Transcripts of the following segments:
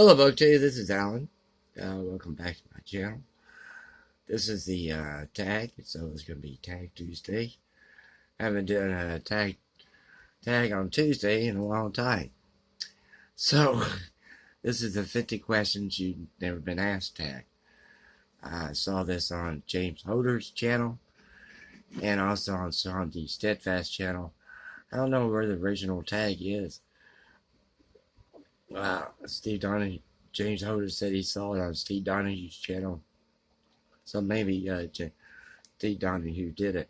Hello, Bokeh. This is Alan. Welcome back to my channel. This is the tag, so it's going to be Tag Tuesday. I haven't done a tag on Tuesday in a long time. So, this is the 50 questions you've never been asked tag. I saw this on James Hoarder's channel and also on Sean D. Steadfast channel. I don't know where the original tag is. Steve Donahue. James Hoarder said he saw it on Steve Donahue's channel. So maybe Steve Donahue did it.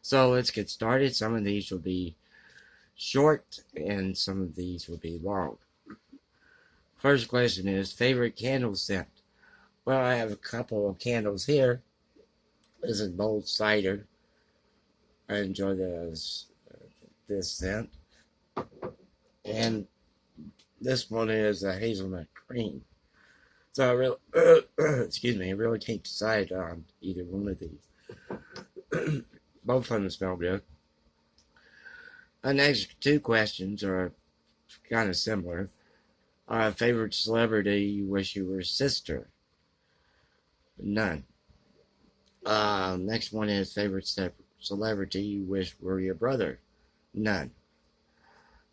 So let's get started. Some of these will be short and some of these will be long. First question is, favorite candle scent? Well, I have a couple of candles here. This is Bold Cider. I enjoy this scent. And this one is a hazelnut cream. So I really, excuse me, I really can't decide on either one of these. Both of them smell good. The next two questions are kind of similar. Favorite celebrity you wish you were a sister? None. Next one is favorite celebrity you wish were your brother? None.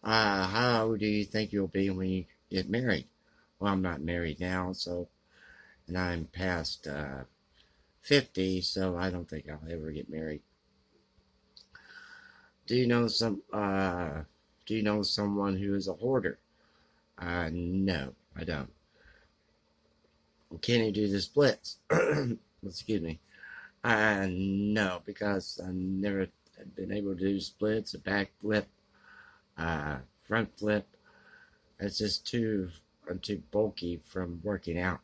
How old do you think you'll be when you get married? Well, I'm not married now, and I'm past 50, so I don't think I'll ever get married. Do you know someone who is a hoarder? No, I don't. Can you do the splits? Excuse me. No, because I've never been able to do splits, a back flip, front flip. It's just I'm too bulky from working out.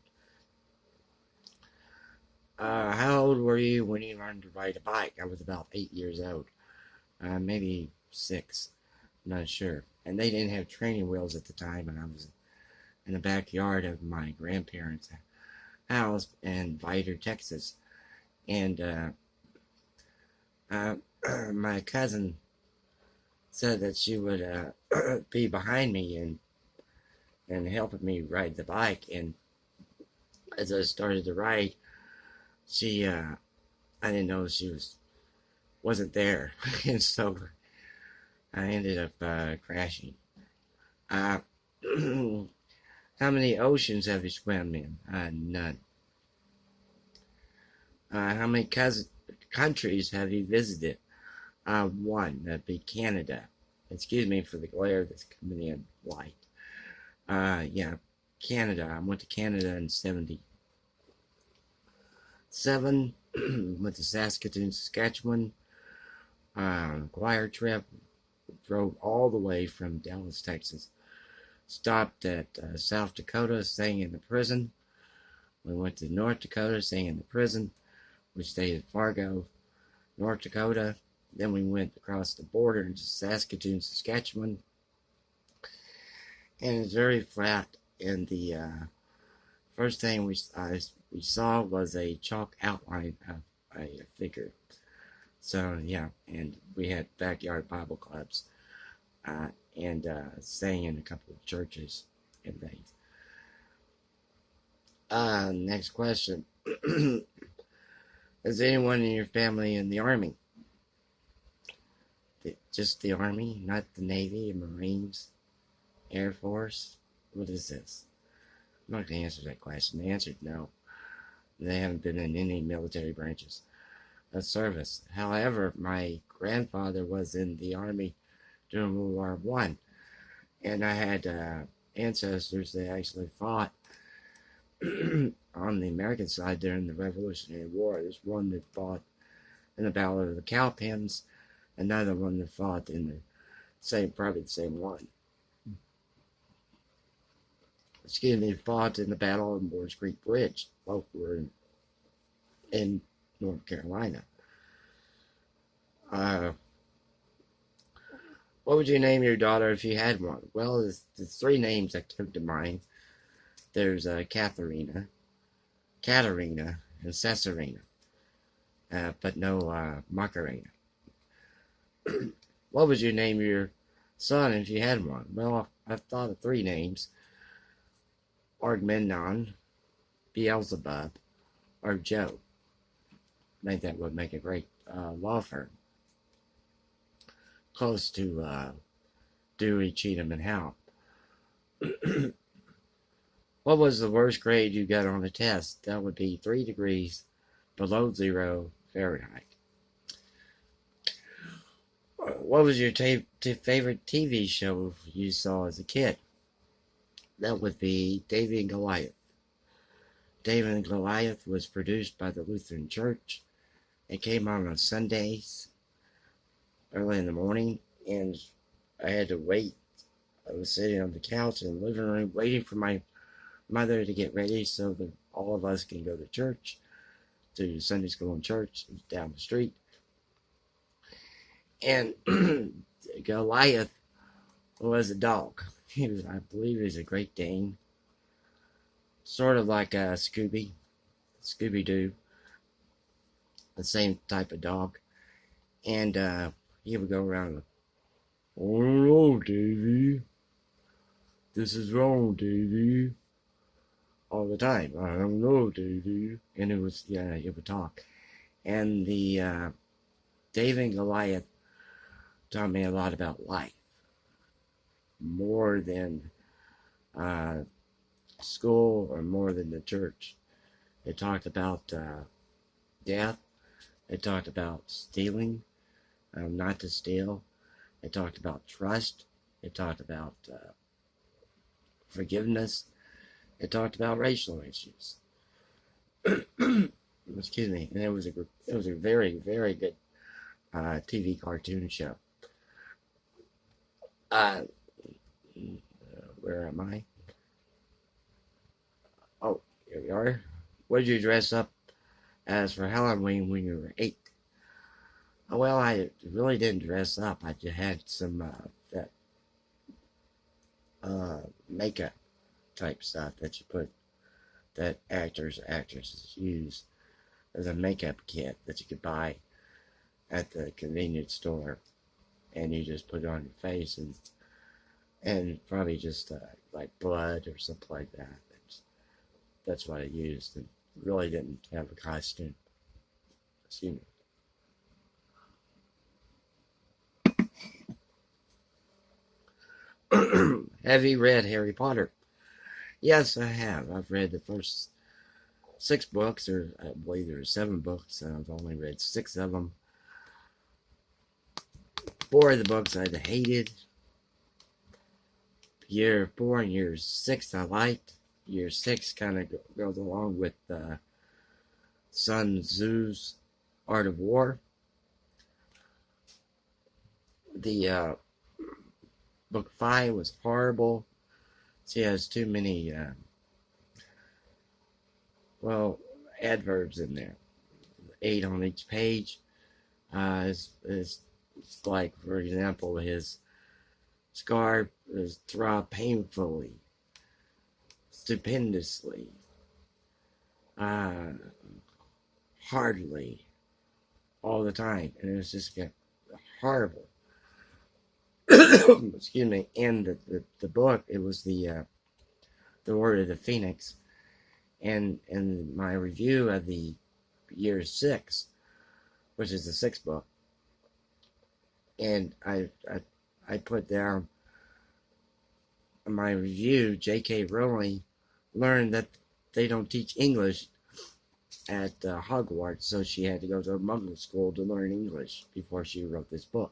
How old were you when you learned to ride a bike? I was about 8 years old. Maybe 6. I'm not sure. And they didn't have training wheels at the time, and I was in the backyard of my grandparents' house in Vidor, Texas. And my cousin said that she would be behind me and helping me ride the bike. And as I started to ride, I didn't know she wasn't there, and so I ended up crashing. How many oceans have you swam in? None. How many countries have you visited? One. That'd be Canada. Excuse me for the glare that's coming in light. Yeah, Canada. I went to Canada in 1977. Went to Saskatoon, Saskatchewan. Choir trip. Drove all the way from Dallas, Texas. Stopped at South Dakota, staying in the prison. We went to North Dakota, staying in the prison. We stayed at Fargo, North Dakota. Then we went across the border into Saskatoon, Saskatchewan. And it's very flat. And the first thing we saw was a chalk outline of a figure. So, yeah, and we had backyard Bible clubs and sang in a couple of churches and things. Next question. Is anyone in your family in the Army? Just the Army, not the Navy, Marines, Air Force? What is this? I'm not going to answer that question. The answer is no. They haven't been in any military branches of service. However, my grandfather was in the Army during World War I, and I had ancestors that actually fought on the American side during the Revolutionary War. There's one that fought in the Battle of the Cowpens, another one that fought in probably the same one. Excuse me, fought in the Battle of Moores Creek Bridge. Both were in North Carolina. What would you name your daughter if you had one? Well, there's 3 names that come to mind. There's Katarina, and Cesarina, but no Macarena. What would you name your son if you had one? Well, I've thought of 3 names. Argmenon, Beelzebub, or Joe. I think that would make a great law firm. Close to Dewey, Cheatham, and Howe. What was the worst grade you got on the test? That would be 3 degrees below 0 Fahrenheit. What was your favorite TV show you saw as a kid? That would be David and Goliath. David and Goliath was produced by the Lutheran Church. It came on Sundays, early in the morning, and I had to wait. I was sitting on the couch in the living room waiting for my mother to get ready so that all of us can go to church, to Sunday school and church down the street. And Goliath was a dog. I believe he was a Great Dane. Sort of like a Scooby-Doo. The same type of dog. And he would go around, oh no, Davy. This is wrong, Davy. All the time. I don't know, Davy. And it was, yeah, he would talk. And the David and Goliath taught me a lot about life. More than school or more than the church. It talked about death. It talked about stealing, not to steal. It talked about trust. It talked about forgiveness. It talked about racial issues. Excuse me. And it was a very, very good TV cartoon show. Where am I? Oh, here we are. What did you dress up as for Halloween when you were 8? Well, I really didn't dress up. I just had some makeup type stuff that you put, that actresses use as a makeup kit that you could buy at the convenience store, and you just put it on your face, and probably just like blood or something like that. That's what I used, and really didn't have a costume. Excuse me. Have you read Harry Potter? Yes, I have. I've read the first 6 books, or I believe there are 7 books, and I've only read 6 of them. 4 of the books I hated. Year 4 and year 6 I liked. Year 6 kind of goes along with Sun Tzu's Art of War. The book 5 was horrible. She has too many adverbs in there. 8 on each page. It's like, for example, his scar is throbbed painfully, stupendously, hardly, all the time, and it was just horrible. Excuse me. And the book, it was the Word of the Phoenix, and my review of the year 6, which is the 6th book, and I put down my review, J.K. Rowling learned that they don't teach English at Hogwarts, so she had to go to a Muggle school to learn English before she wrote this book.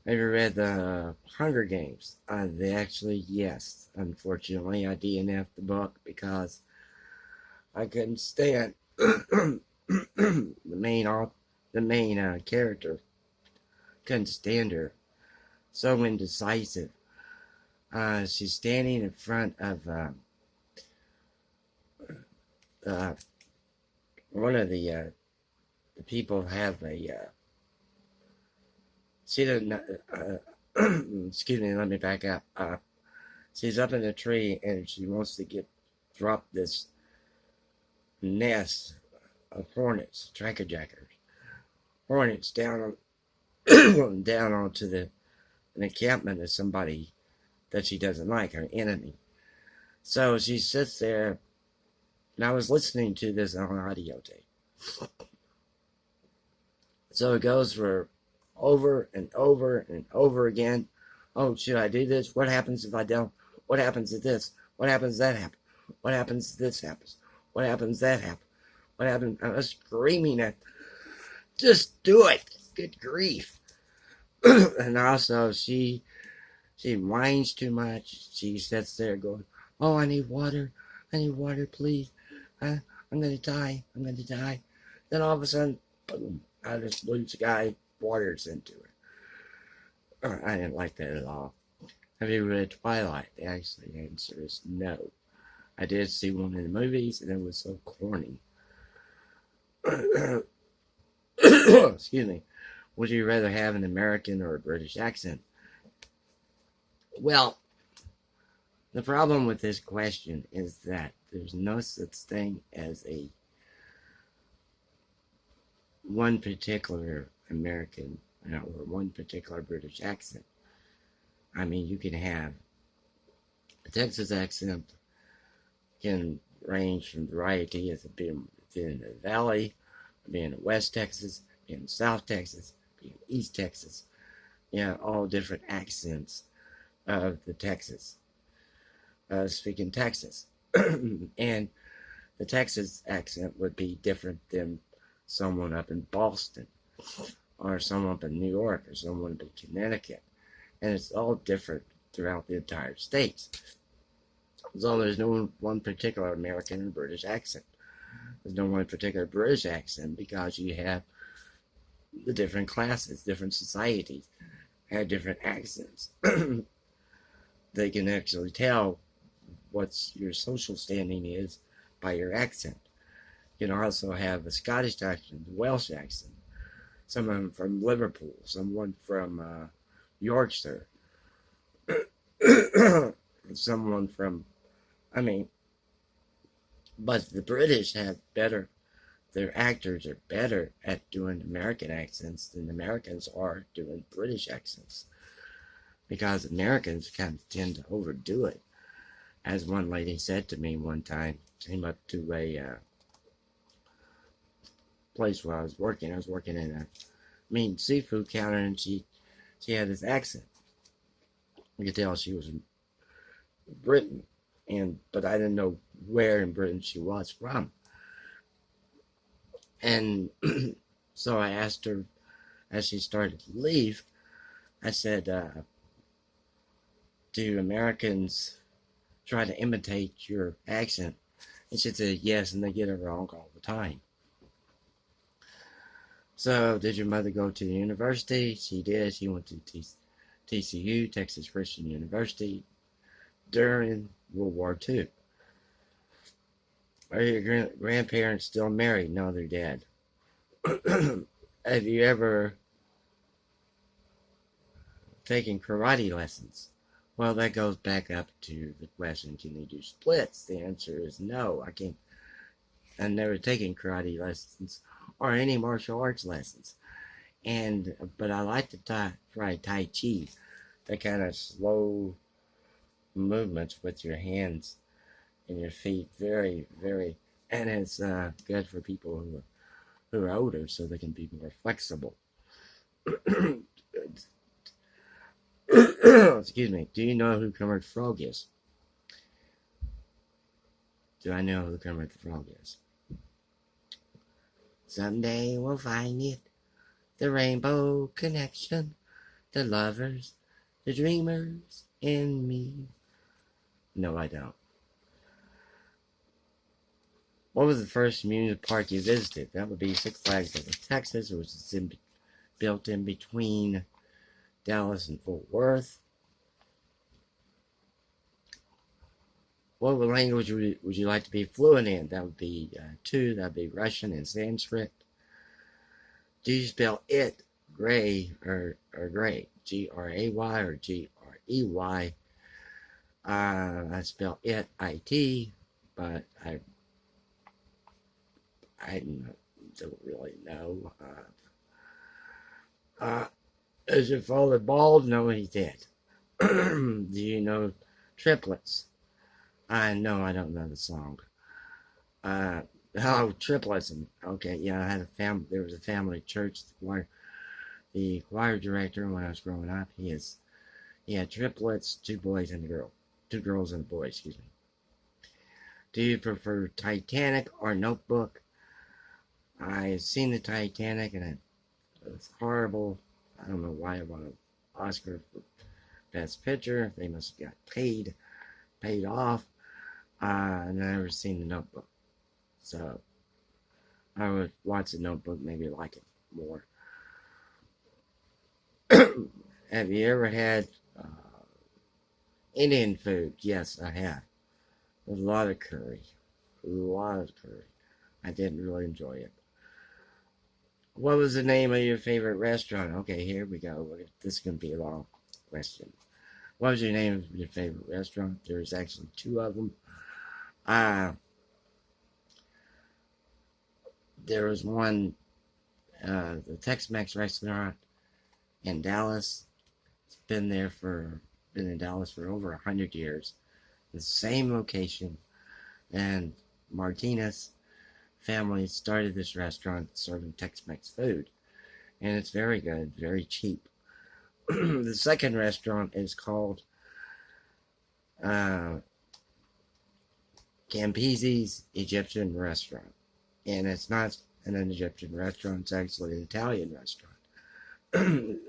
Have you read the Hunger Games? Yes. Unfortunately, I DNF'd the book because I couldn't stand the main character. Couldn't stand her. So indecisive. She's standing in front of one of the people have a she doesn't excuse me, let me back up. She's up in a tree and she wants to drop this nest of hornets, tracker-jackers, hornets down on down onto an encampment of somebody that she doesn't like, her enemy. So she sits there, and I was listening to this on audio tape. So it goes for over and over and over again. Oh, should I do this? What happens if I don't? What happens if this? What happens if that happens? What happens if this happens? What happens if that happens? What happens? I was screaming at, just do it. Good grief. And also, she whines too much. She sits there going, oh, I need water. I need water, please. I'm going to die. I'm going to die. Then all of a sudden, boom, out of this blue sky, water's into her. I didn't like that at all. Have you read Twilight? Actually, the answer is no. I did see one in the movies, and it was so corny. Excuse me. Would you rather have an American or a British accent? Well, the problem with this question is that there's no such thing as a one particular American or one particular British accent. I mean, you can have a Texas accent can range from variety as being in the Valley, being in West Texas, being in South Texas, being in East Texas. All different accents of the Texas. Speaking Texas. And the Texas accent would be different than someone up in Boston, or someone up in New York, or someone up in Connecticut. And it's all different throughout the entire states. So there's no one particular American or British accent. There's no one particular British accent because you have the different classes, different societies, have different accents. They can actually tell what your social standing is by your accent. You can also have a Scottish accent, a Welsh accent, someone from Liverpool, someone from Yorkshire, someone from, but the British have better, their actors are better at doing American accents than Americans are doing British accents. Because Americans kind of tend to overdo it. As one lady said to me one time, came up to a place where I was working in a seafood counter, and she had this accent. You could tell she was from Britain, but I didn't know where in Britain she was from. And so I asked her, as she started to leave, I said, do Americans try to imitate your accent? And she said yes, and they get it wrong all the time. So, did your mother go to the university? She did. She went to TCU, Texas Christian University, during World War II. Are your grandparents still married? No, they're dead. Have you ever taken karate lessons? Well, that goes back up to the question, can you do splits? The answer is no, I can't. I've never taken karate lessons or any martial arts lessons. But I like to try Tai Chi, that kind of slow movements with your hands and your feet, very, very, and it's good for people who are older so they can be more flexible. Excuse me. Do you know who Kermit the Frog is? Do I know who Kermit the Frog is? Someday we'll find it. The Rainbow Connection. The lovers. The dreamers. And me. No, I don't. What was the first amusement park you visited? That would be Six Flags in Texas, which is built in between Dallas and Fort Worth. What language would you like to be fluent in? That would be two. That would be Russian and Sanskrit. Do you spell it gray or gray? G-R-A-Y or G-R-E-Y? I spell it I-T, but I don't really know. Is your father bald? No, he's dead. Do you know triplets? I know I don't know the song. Oh, triplets. Okay, yeah, I had a family. There was a family church. The choir director when I was growing up, he had triplets, two boys and a girl, two girls and a boy. Excuse me. Do you prefer Titanic or Notebook? I've seen the Titanic and it was horrible. I don't know why I won an Oscar for Best Picture. They must have got paid off. And I've never seen the Notebook, so I would watch the Notebook, maybe like it more. Have you ever had Indian food? Yes, I have. A lot of curry. A lot of curry. I didn't really enjoy it. What was the name of your favorite restaurant? Okay, here we go. This is going to be a long question. What was your name of your favorite restaurant? There's actually two of them. Uh, there was one, the Tex-Mex restaurant in Dallas. It's been in Dallas for over 100 years. The same location, and Martinez family started this restaurant serving Tex-Mex food, and it's very good, very cheap. The second restaurant is called uh, Campese's Egyptian Restaurant, and it's not an Egyptian restaurant; it's actually an Italian restaurant.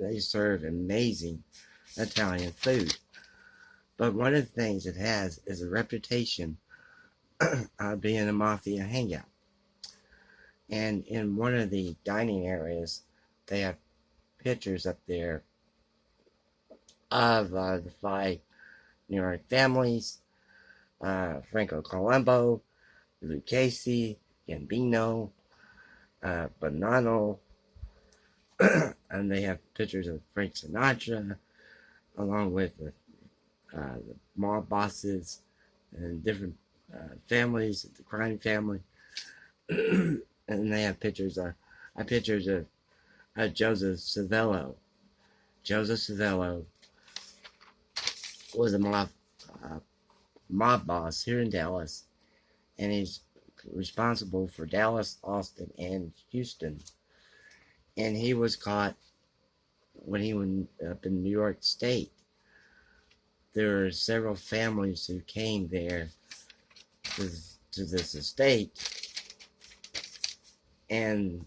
They serve amazing Italian food, but one of the things it has is a reputation of being a mafia hangout. And in one of the dining areas, they have pictures up there of the five New York families, Franco Colombo, Lucchese, Gambino, Bonanno, and they have pictures of Frank Sinatra, along with the mob bosses and different families, the crime family, and they have pictures of Joseph Civello. Joseph Civello was a mob boss here in Dallas, and he's responsible for Dallas, Austin, and Houston. And he was caught when he was up in New York State. There were several families who came there to this estate, and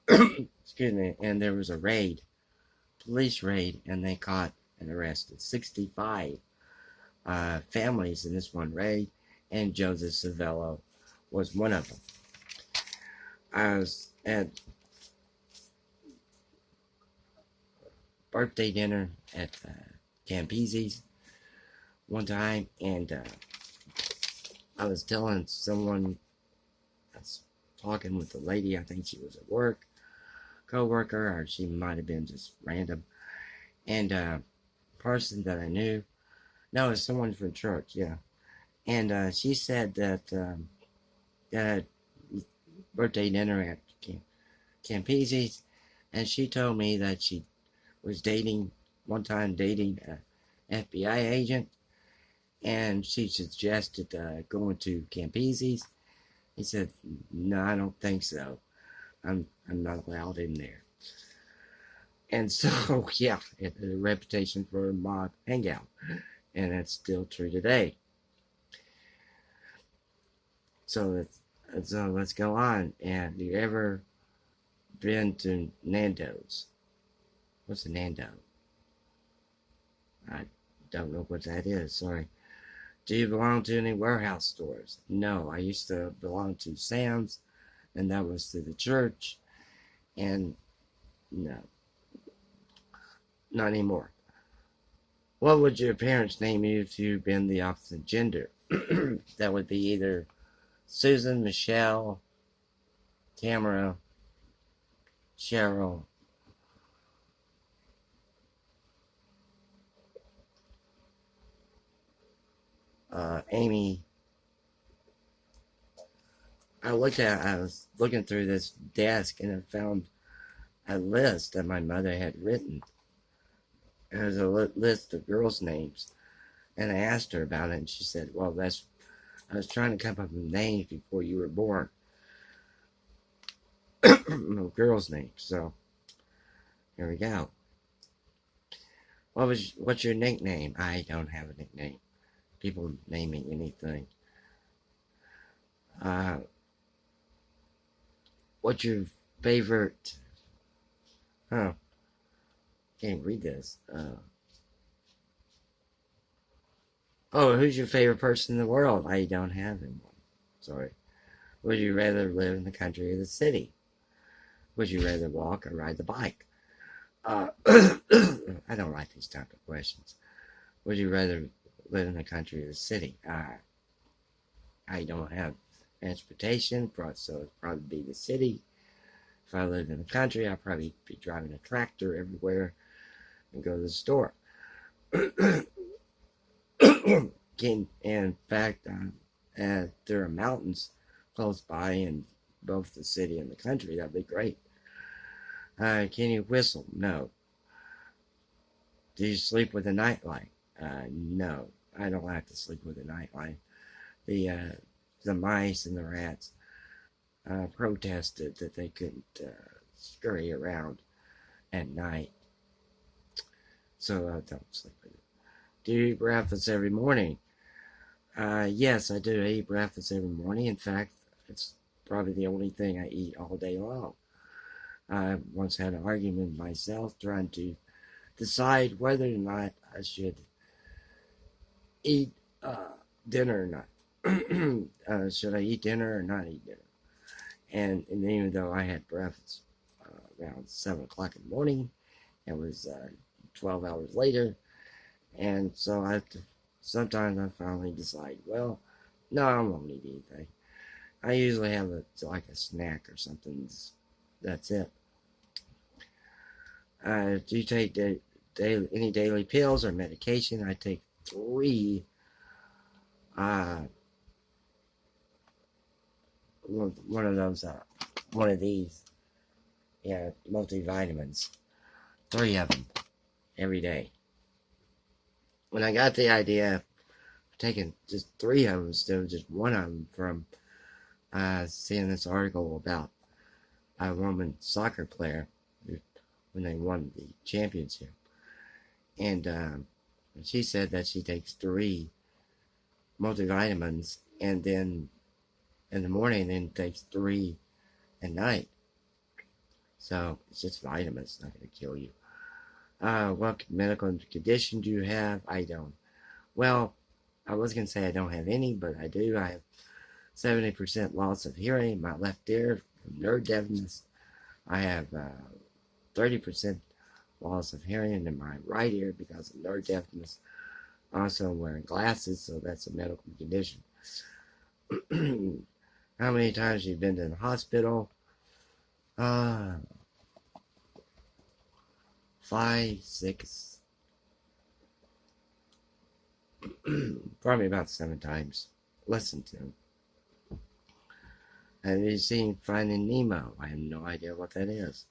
excuse me, and there was a police raid, and they caught and arrested 65 families in this one raid, and Joseph Civello was one of them. I was at birthday dinner at Campese's one time, and I was telling someone, I was talking with a lady, I think she was at work, co-worker, or she might have been just random, and person that I knew, no, it's someone from church, yeah, and she said that birthday dinner at Campese's, and she told me that she was dating an FBI agent, and she suggested going to Campese's. He said, "No, I don't think so. I'm not allowed in there." And so, yeah, it had a reputation for a mob hangout, and it's still true today. So let's go on. And you ever been to Nando's? What's a Nando? I don't know what that is. Sorry. Do you belong to any warehouse stores? No, I used to belong to Sam's, and that was to the church. And no, not anymore. What would your parents name you if you'd been the opposite gender? That would be either Susan, Michelle, Tamara, Cheryl, Amy. I was looking through this desk and I found a list that my mother had written. It was a list of girls' names. And I asked her about it, and she said, well, that's I was trying to come up with names before you were born. No, girls' names. So here we go. What's your nickname? I don't have a nickname. People name me anything. What's your favorite? Oh, can't read this. Who's your favorite person in the world? I don't have anyone. Sorry. Would you rather live in the country or the city? Would you rather walk or ride the bike? I don't like these type of questions. Would you rather live in the country or the city? I don't have transportation, so it'd probably be the city. If I lived in the country, I'd probably be driving a tractor everywhere and go to the store. In fact, there are mountains close by in both the city and the country. That'd be great. Can you whistle? No. Do you sleep with a nightlight? No. I don't like to sleep with a nightlight. The mice and the rats protested that they couldn't scurry around at night. So I don't sleep with it. Do you eat breakfast every morning? Yes, I do. I eat breakfast every morning. In fact, it's probably the only thing I eat all day long. I once had an argument with myself trying to decide whether or not I should eat dinner or not. Should I eat dinner or not eat dinner? And even though I had breakfast around 7 o'clock in the morning, it was 12 hours later. And so sometimes I finally decide, well, no, I won't eat anything. I usually have like a snack or something. That's it. Do you take any daily pills or medication? I take 3. One of these, multivitamins. 3 of them every day. When I got the idea of taking just 3 of them instead of just 1 of them from seeing this article about a woman soccer player when they won the championship. And she said that she takes 3 multivitamins and then in the morning then takes 3 at night. So it's just vitamins, it's not going to kill you. What medical condition do you have? I don't. Well, I was going to say I don't have any, but I do. I have 70% loss of hearing in my left ear from nerve deafness. I have 30% loss of hearing in my right ear because of nerve deafness. Also, I'm wearing glasses, so that's a medical condition. How many times have you been to the hospital? 5, 6, probably about 7 times. Less than 10. Have you seen Finding Nemo? I have no idea what that is.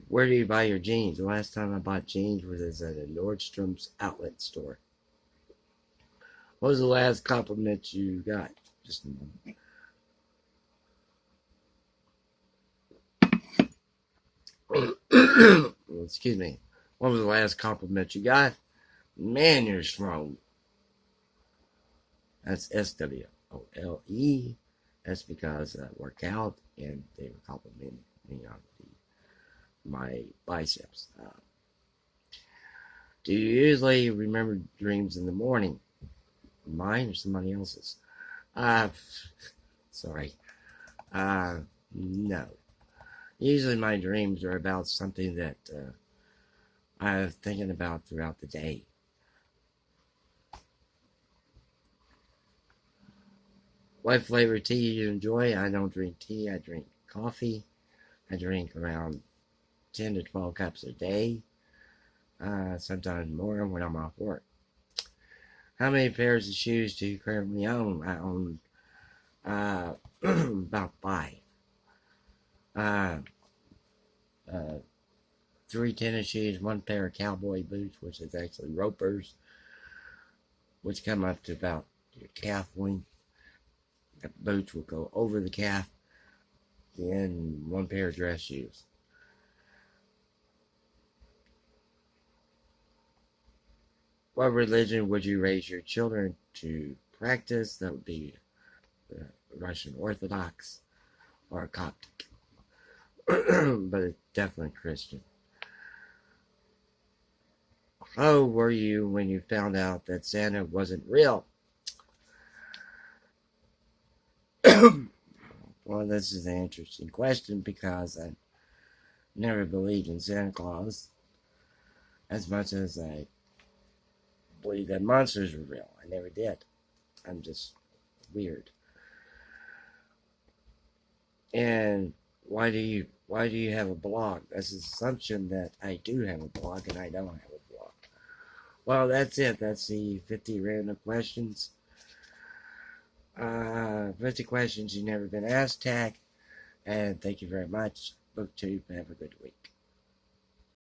Where do you buy your jeans? The last time I bought jeans was at a Nordstrom's outlet store. What was the last compliment you got? Just a moment. Excuse me. What was the last compliment you got? Man, you're strong. That's SWOLE. That's because I work out and they were complimenting me on my biceps. Do you usually remember dreams in the morning? Mine or somebody else's? Sorry. No. Usually my dreams are about something that I'm thinking about throughout the day. What flavor tea do you enjoy? I don't drink tea. I drink coffee. I drink around 10 to 12 cups a day. Sometimes more when I'm off work. How many pairs of shoes do you currently own? I own about 5. 3 tennis shoes, 1 pair of cowboy boots, which is actually ropers, which come up to about calf length. The boots will go over the calf. Then one pair of dress shoes. What religion would you raise your children to practice? That would be Russian Orthodox or Coptic. But it's definitely Christian. How were you when you found out that Santa wasn't real? Well, this is an interesting question because I never believed in Santa Claus as much as I believe that monsters were real. I never did. I'm just weird. And why do you have a blog? That's an assumption that I do have a blog and I don't have a blog. Well, that's it. That's the 50 random questions. 50 questions you've never been asked tag. And thank you very much. BookTube. Have a good week.